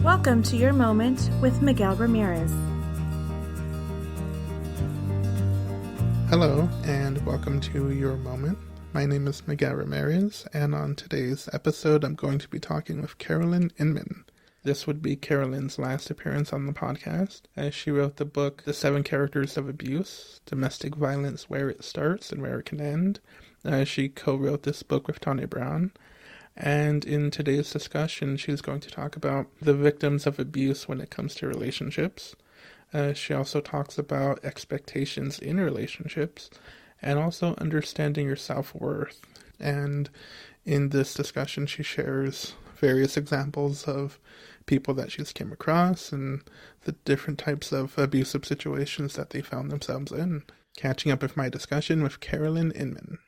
Welcome to Your Moment with Miguel Ramirez. Hello, and welcome to Your Moment. My name is Miguel Ramirez, and on today's episode, I'm going to be talking with Carolyn Inman. This would be Carolyn's last appearance on the podcast, as she wrote the book, The 7 Characters of Abuse, Domestic Violence, Where It Starts and Where It Can End. She co-wrote this book with Tanya Brown. And in today's discussion, she's going to talk about the victims of abuse when it comes to relationships. She also talks about expectations in relationships and also understanding your self-worth. And in this discussion, she shares various examples of people that she's came across and the different types of abusive situations that they found themselves in. Catching up with my discussion with Carolyn Inman.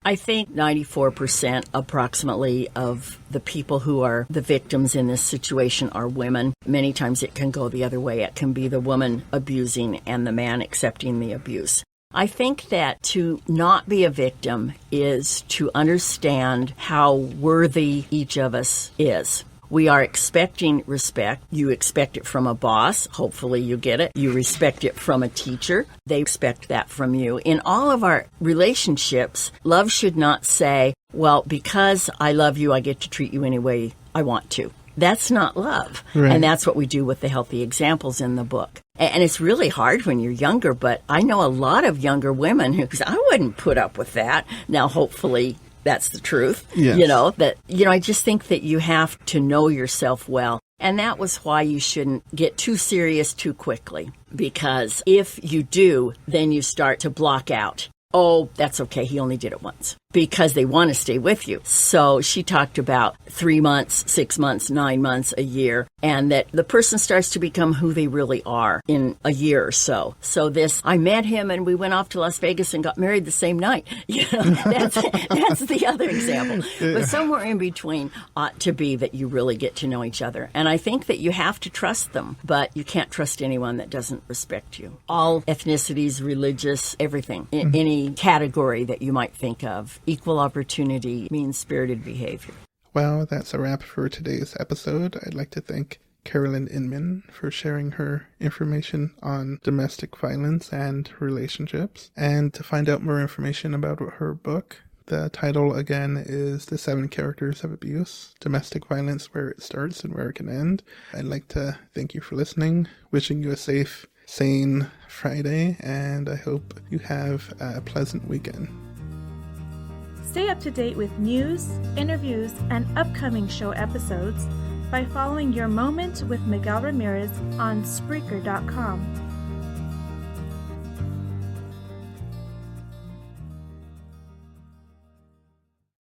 I think 94% approximately of the people who are the victims in this situation are women. Many times it can go the other way. It can be the woman abusing and the man accepting the abuse. I think that to not be a victim is to understand how worthy each of us is. We are expecting respect. You expect it from a boss. Hopefully you get it. You respect it from a teacher. They expect that from you. In all of our relationships, love should not say, well, because I love you, I get to treat you any way I want to. That's not love. Right. And that's what we do with the healthy examples in the book. And it's really hard when you're younger, but I know a lot of younger women who, because I wouldn't put up with that. Now, hopefully, that's the truth. Yes. I just think that you have to know yourself well. And that was why you shouldn't get too serious too quickly. Because if you do, then you start to block out. Oh, that's okay. He only did it once. Because they want to stay with you. So she talked about 3 months, 6 months, 9 months, a year, and that the person starts to become who they really are in a year or so. So I met him and we went off to Las Vegas and got married the same night. That's the other example. Yeah. But somewhere in between ought to be that you really get to know each other. And I think that you have to trust them, but you can't trust anyone that doesn't respect you. All ethnicities, religious, everything, in any category that you might think of. Equal opportunity, mean-spirited behavior. Well, that's a wrap for today's episode. I'd like to thank Carolyn Inman for sharing her information on domestic violence and relationships. And to find out more information about her book, the title again is The 7 Characters of Abuse, Domestic Violence, Where It Starts and Where It Can End. I'd like to thank you for listening, wishing you a safe, sane Friday, and I hope you have a pleasant weekend. Stay up to date with news, interviews, and upcoming show episodes by following Your Moment with Miguel Ramirez on Spreaker.com.